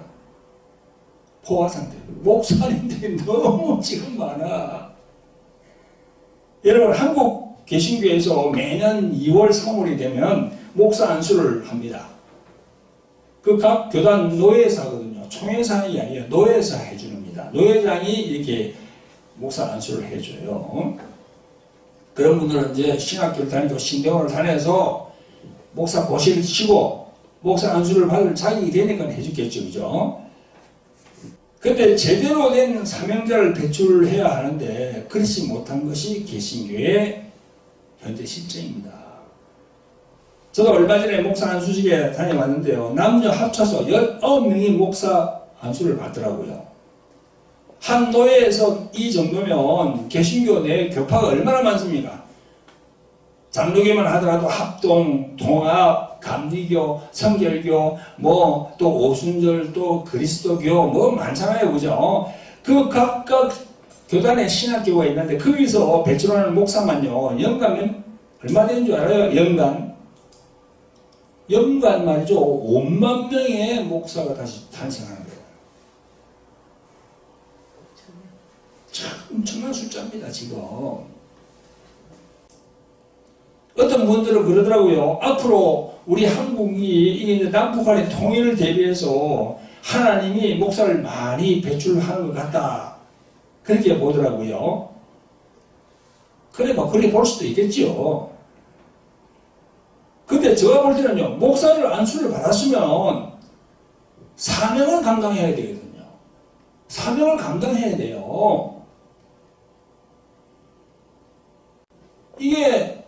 포화 상태. 목사님들이 너무 지금 많아. 여러분, 한국 개신교에서 매년 2월, 3월이 되면 목사 안수를 합니다. 그 각 교단 노예사거든요. 총회사이 아니에요. 노예사 해주는입니다. 노예장이 이렇게 목사 안수를 해줘요. 그런 분들은 이제 신학교를 다니고 신대원을 다녀서 목사 고시를 치고 목사 안수를 받을 자격이 되니까 해줬겠죠. 그죠? 근데 제대로 된 사명자를 배출해야 하는데 그렇지 못한 것이 개신교의 현재 실정입니다. 저도 얼마 전에 목사 안수직에 다녀왔는데요. 남녀 합쳐서 19명이 목사 안수를 받더라고요. 한 노예에서 이 정도면 개신교 내 교파가 얼마나 많습니까? 장로교만 하더라도 합동, 통합, 감리교, 성결교, 뭐 또 오순절, 또 그리스도교 뭐 많잖아요. 그죠? 그 각각 교단의 신학교가 있는데 거기서 배출하는 목사만요. 연간 얼마 되는 줄 알아요? 연간 말이죠. 5만 명의 목사가 다시 탄생하는 거예요. 참 엄청난 숫자입니다. 지금. 어떤 분들은 그러더라고요. 앞으로 우리 한국이 이게 이제 남북한의 통일을 대비해서 하나님이 목사를 많이 배출하는 것 같다. 그렇게 보더라고요. 그래, 뭐, 그렇게 볼 수도 있겠지요. 근데 제가 볼 때는요, 목사를 안수를 받았으면 사명을 감당해야 되거든요. 사명을 감당해야 돼요. 이게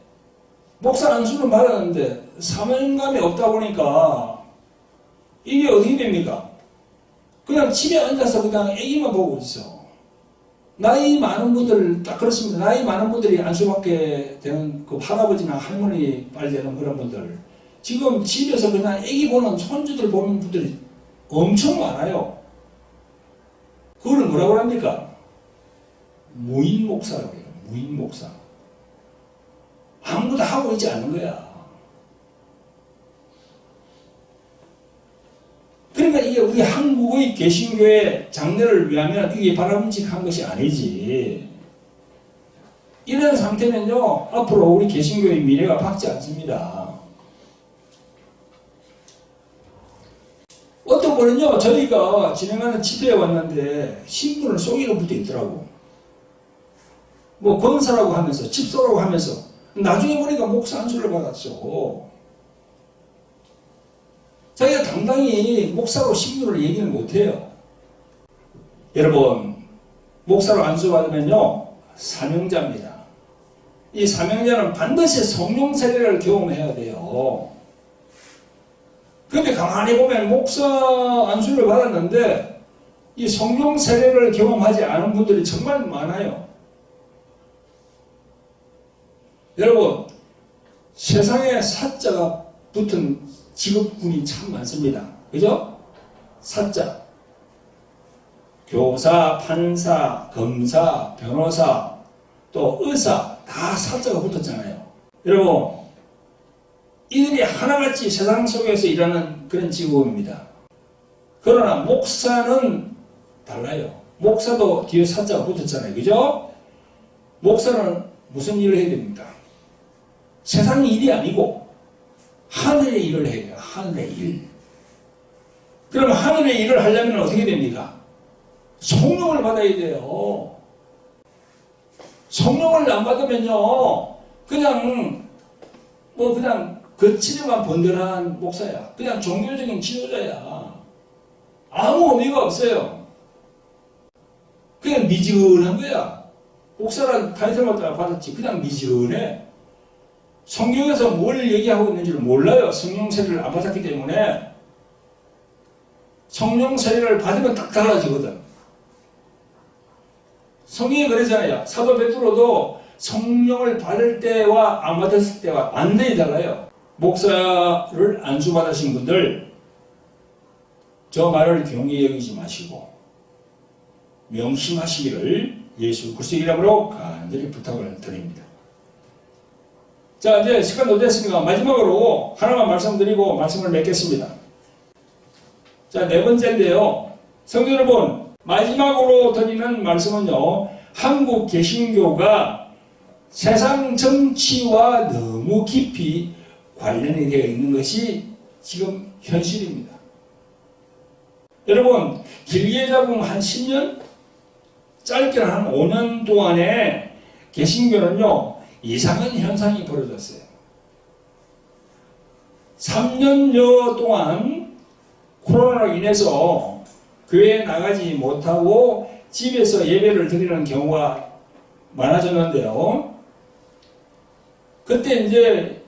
목사 안수를 받았는데 사명감이 없다 보니까 이게 어떻게 됩니까? 그냥 집에 앉아서 그냥 애기만 보고 있어. 나이 많은 분들 딱 그렇습니다. 나이 많은 분들이 안수받게 되는 그 할아버지나 할머니 빨 되는 그런 분들 지금 집에서 그냥 애기 보는 손주들 보는 분들이 엄청 많아요. 그거를 뭐라고 합니까? 무인 목사라고 해요. 무인 목사. 아무것도 하고 있지 않는 거야. 그러니까 이게 우리 한국의 개신교의 장래를 위하면 이게 바람직한 것이 아니지. 이런 상태면요, 앞으로 우리 개신교의 미래가 밝지 않습니다. 어떤 분은요, 저희가 진행하는 집회에 왔는데 신분을 속이고 붙어 있더라고. 뭐 권사라고 하면서, 집사라고 하면서 나중에 보니까 목사 안수를 받았어. 자기가 당당히 목사로 신분을 얘기는 못해요. 여러분, 목사로 안수받으면요, 사명자입니다. 이 사명자는 반드시 성령 세례를 경험해야 돼요. 그런데 가만히 보면 목사 안수를 받았는데 이 성령 세례를 경험하지 않은 분들이 정말 많아요. 여러분, 세상에 사자가 붙은 직업군이 참 많습니다. 그죠? 사자. 교사, 판사, 검사, 변호사, 또 의사 다 사자가 붙었잖아요. 여러분, 이들이 하나같이 세상 속에서 일하는 그런 직업입니다. 그러나 목사는 달라요. 목사도 뒤에 사자가 붙었잖아요. 그죠? 목사는 무슨 일을 해야 됩니까? 세상 일이 아니고 하늘의 일을 해야 돼요. 하늘의 일. 그럼 하늘의 일을 하려면 어떻게 됩니까? 성령을 받아야 돼요. 성령을 안 받으면요, 그냥 거칠에만 번들한 목사야. 그냥 종교적인 지도자야. 아무 의미가 없어요. 그냥 미지근한 거야. 목사란 타이틀만 받았지. 그냥 미지근해. 성경에서 뭘 얘기하고 있는지를 몰라요. 성령 세례를 안 받았기 때문에. 성령 세례를 받으면 딱 달라지거든. 성경이 그러잖아요. 사도 베드로도 성령을 받을 때와 안 받았을 때와 완전히 달라요. 목사를 안수받으신 분들, 저 말을 경히 여기지 마시고 명심하시기를 예수 그리스도 이름으로 간절히 부탁을 드립니다. 자, 이제 시간도 됐으니까 마지막으로 하나만 말씀드리고 말씀을 맺겠습니다. 자, 네 번째인데요. 성도 여러분, 마지막으로 드리는 말씀은요, 한국 개신교가 세상 정치와 너무 깊이 관련이 되어 있는 것이 지금 현실입니다. 여러분, 길게 잡으면 한 10년, 짧게는 한 5년 동안에 개신교는요, 이상한 현상이 벌어졌어요. 3년여 동안 코로나로 인해서 교회에 나가지 못하고 집에서 예배를 드리는 경우가 많아졌는데요. 그때 이제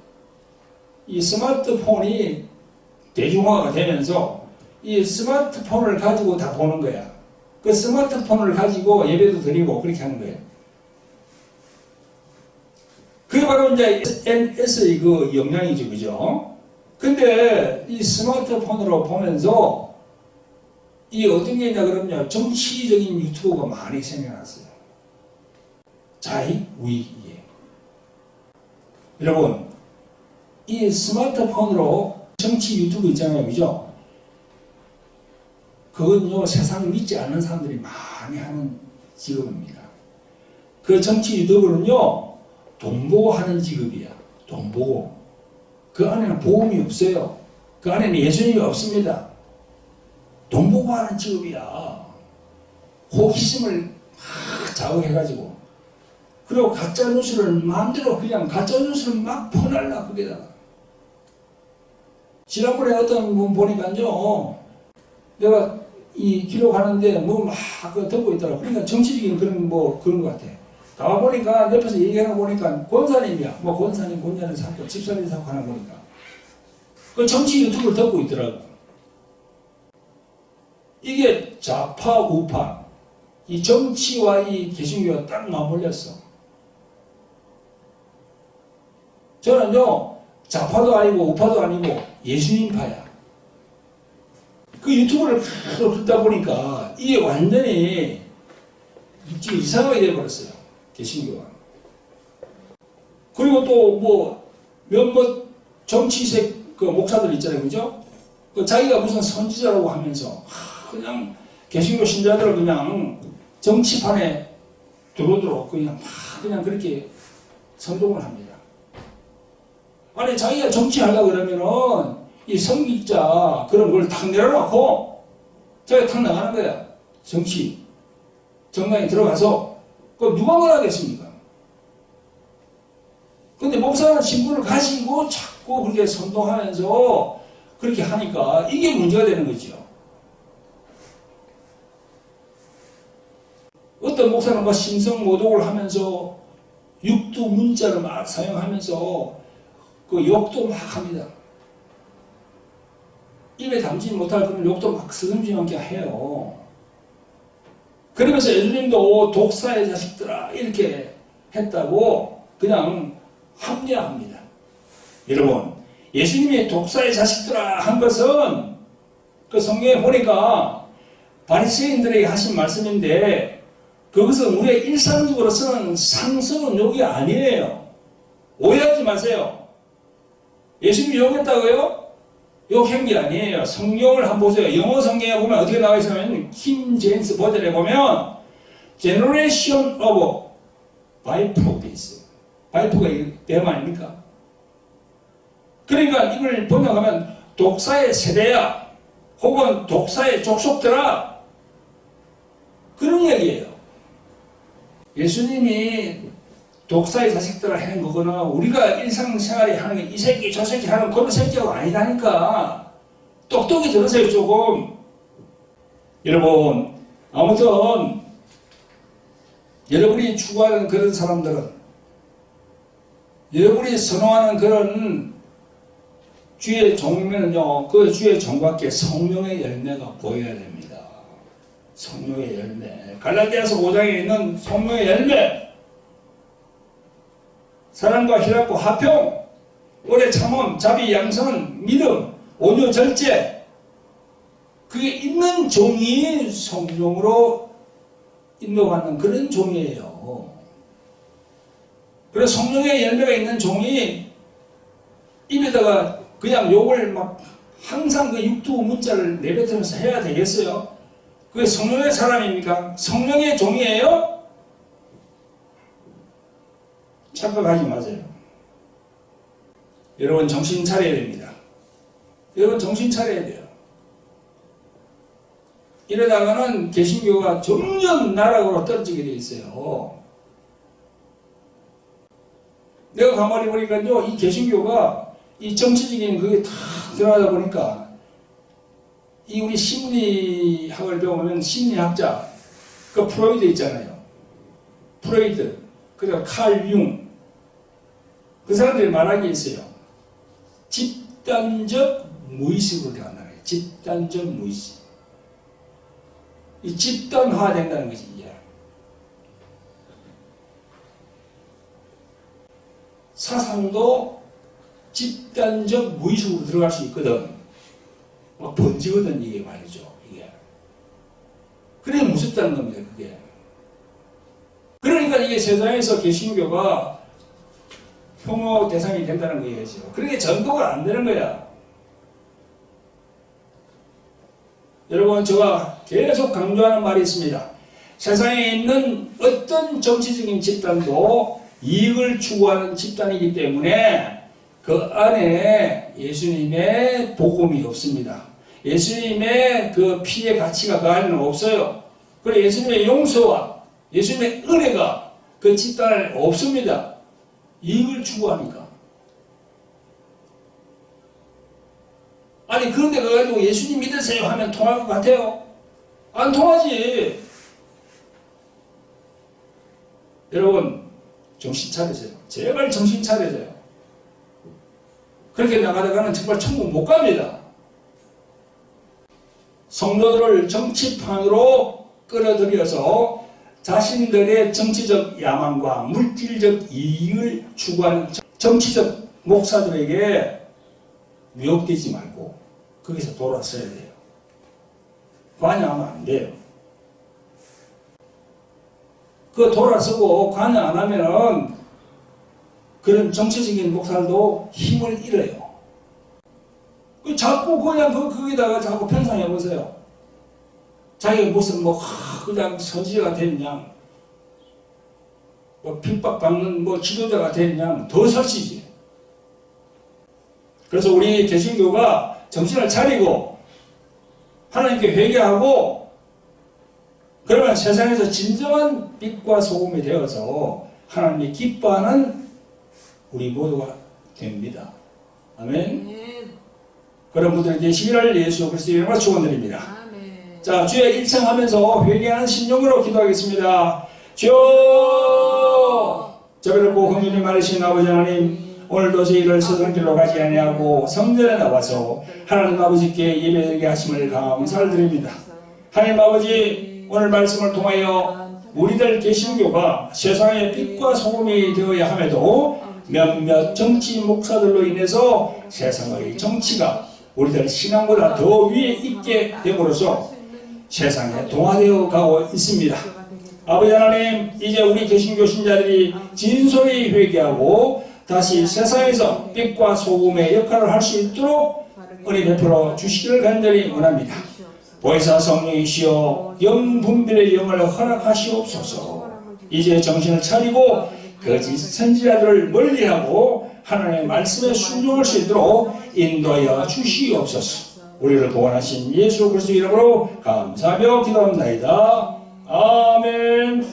이 스마트폰이 대중화가 되면서 이 스마트폰을 가지고 다 보는 거야. 그 스마트폰을 가지고 예배도 드리고 그렇게 하는 거예요. 그게 바로 이제 SNS의 그 영향이죠, 그죠? 근데 이 스마트폰으로 보면서 이 어떤 게 있냐 그러면요, 정치적인 유튜브가 많이 생겨났어요. 자익, 우익이에요. 여러분, 이 스마트폰으로 정치 유튜브 있잖아요, 그죠? 그건요, 세상 믿지 않는 사람들이 많이 하는 직업입니다. 그 정치 유튜브는요, 돈 보고 하는 직업이야. 돈 보고. 그 안에는 보험이 없어요. 그 안에는 예수님이 없습니다. 돈 보고 하는 직업이야. 호기심을 막 자극해가지고. 그리고 가짜뉴스를 마음대로 그냥 가짜뉴스를 막 퍼날라, 거기다가. 지난번에 어떤 분 보니까요, 내가 이 기록하는데 뭐 막 듣고 있더라고. 그러니까 정치적인 그런 그런 것 같아. 가보니까 옆에서 얘기하는 거 보니까 권사님이야. 뭐 권사님, 권사님 사고, 집사님 사고 하나 보니까. 그 정치 유튜브를 듣고 있더라고. 이게 좌파, 우파. 이 정치와 이 개신교가 딱 맞물렸어. 저는요, 좌파도 아니고 우파도 아니고 예수님파야. 그 유튜브를 계속 듣다 보니까 이게 완전히 지금 이상하게 되어버렸어요. 개신교가. 그리고 또 몇몇 정치색 그 목사들 있잖아요. 그죠? 그 자기가 무슨 선지자라고 하면서 그냥 개신교 신자들을 그냥 정치판에 두루두루 그냥 그렇게 선동을 합니다. 아니 자기가 정치하려고 그러면은 이 성직자 그런 걸 탁 내려놓고 자기가 탁 나가는 거야. 정당에 들어가서 그 누가 뭐라 하겠습니까? 근데 목사는 신분을 가지고 자꾸 그렇게 선동하면서 그렇게 하니까 이게 문제가 되는 거죠. 어떤 목사는 막 심성모독을 하면서 육두 문자를 막 사용하면서 그 욕도 막 합니다. 입에 담지 못할 그런 욕도 막 스금지만게 해요. 그러면서 예수님도 독사의 자식들아 이렇게 했다고 그냥 합리화합니다. 여러분, 예수님이 독사의 자식들아 한 것은 그 성경에 보니까 바리새인들에게 하신 말씀인데 그것은 우리의 일상적으로 쓰는 상스러운 욕이 아니에요. 오해하지 마세요. 예수님이 욕했다고요? 욕한 게 아니에요. 성경을 한번 보세요. 영어 성경에 보면 어떻게 나와 있으면 킹 제임스 버전에 보면 Generation of Vipers. 바이프가 대화 아닙니까? 그러니까 이걸 번역하면 독사의 세대야. 혹은 독사의 족속들아. 그런 얘기예요. 예수님이 독사의 자식들을 하는 거거나 우리가 일상생활에 하는 게 이 새끼 저 새끼 하는 그런 새끼가 아니다니까. 똑똑히 들으세요 조금. 여러분 아무튼 여러분이 추구하는 그런 사람들은 여러분이 선호하는 그런 주의 종면은요 그 주의 종밖에 성령의 열매가 보여야 됩니다. 성령의 열매. 갈라디아서 5장에 있는 성령의 열매. 사랑과 희락과 화평, 오래 참음, 자비, 양선, 믿음, 온유, 절제. 그게 있는 종이 성령으로 인도받는 그런 종이에요. 그래서 성령의 열매가 있는 종이 입에다가 그냥 욕을 막 항상 그 육두 문자를 내뱉으면서 해야 되겠어요? 그게 성령의 사람입니까? 성령의 종이에요? 착각하지 마세요. 여러분 정신 차려야 됩니다. 여러분 정신 차려야 돼요. 이러다가는 개신교가 점점 나락으로 떨어지게 돼 있어요. 내가 가만히 보니까요, 이 개신교가 이 정치적인 그게 다 들어가다 보니까 이 우리 심리학을 배우면 심리학자 그 프로이드 있잖아요. 프로이드 그리고 칼 융 그 사람들이 말한 게 있어요. 집단적 무의식으로 들어간다는 거예요. 집단적 무의식. 이 집단화 된다는 거지 이게. 사상도 집단적 무의식으로 들어갈 수 있거든. 막 번지거든 이게 말이죠. 이게. 그래 무섭다는 겁니다. 그게. 그러니까 이게 세상에서 개신교가 혐오 대상이 된다는 거예요. 그러니까 전도가 안 되는 거야. 여러분 제가 계속 강조하는 말이 있습니다. 세상에 있는 어떤 정치적인 집단도 이익을 추구하는 집단이기 때문에 그 안에 예수님의 복음이 없습니다. 예수님의 그 피의 가치가 그 안에는 없어요. 그리고 예수님의 용서와 예수님의 은혜가 그 집단 안에 없습니다. 이익을 추구하니까. 아니 그런데 그래가지고 예수님 믿으세요 하면 통할 것 같아요? 안 통하지. 여러분 정신 차리세요. 제발 정신 차리세요. 그렇게 나가다가는 정말 천국 못 갑니다. 성도들을 정치판으로 끌어들여서 자신들의 정치적 야망과 물질적 이익을 추구하는 정치적 목사들에게 미혹되지 말고 거기서 돌아서야 돼요. 관여하면 안 돼요. 그 돌아서고 관여 안 하면은 그런 정치적인 목사들도 힘을 잃어요. 자꾸 그냥 거기다가 자꾸 편성해 보세요. 자기가 무슨 그냥 선지자가 됐냐, 핍박받는 지도자가 됐냐, 더 설치지. 그래서 우리 개신교가 정신을 차리고 하나님께 회개하고 그러면 세상에서 진정한 빛과 소금이 되어서 하나님이 기뻐하는 우리 모두가 됩니다. 아멘. 그런 분들이 되시기를 예수 그리스도의 이름으로 축원드립니다. 자, 주의 일청하면서 회개하는 심령으로 기도하겠습니다. 주여, 저희를 긍휼히 많으신 아버지 하나님, 오늘도 저희를 세상길로 가지 아니하고 성전에 나와서 하나님 아버지께 예배드리게 하심을 감사를 드립니다. 하나님 아버지, 오늘 말씀을 통하여 우리들 개신교가 세상의 빛과 소금이 되어야 함에도 몇몇 정치 목사들로 인해서 세상의 정치가 우리들 신앙보다 더 위에 있게 됨으로써 세상에 동화되어 가고 있습니다. 아버지 하나님, 이제 우리 개신교 신자들이 진솔히 회개하고 다시 세상에서 빛과 소금의 역할을 할 수 있도록 은혜 베풀어 주시기를 간절히 원합니다. 보혜사 성령이시여 영분별의 영을 허락하시옵소서. 이제 정신을 차리고 거짓 선지자들을 멀리하고 하나님의 말씀에 순종할 수 있도록 인도하여 주시옵소서. 우리를 구원하신 예수 그리스도 이름으로 감사하며 기도합니다. 아멘.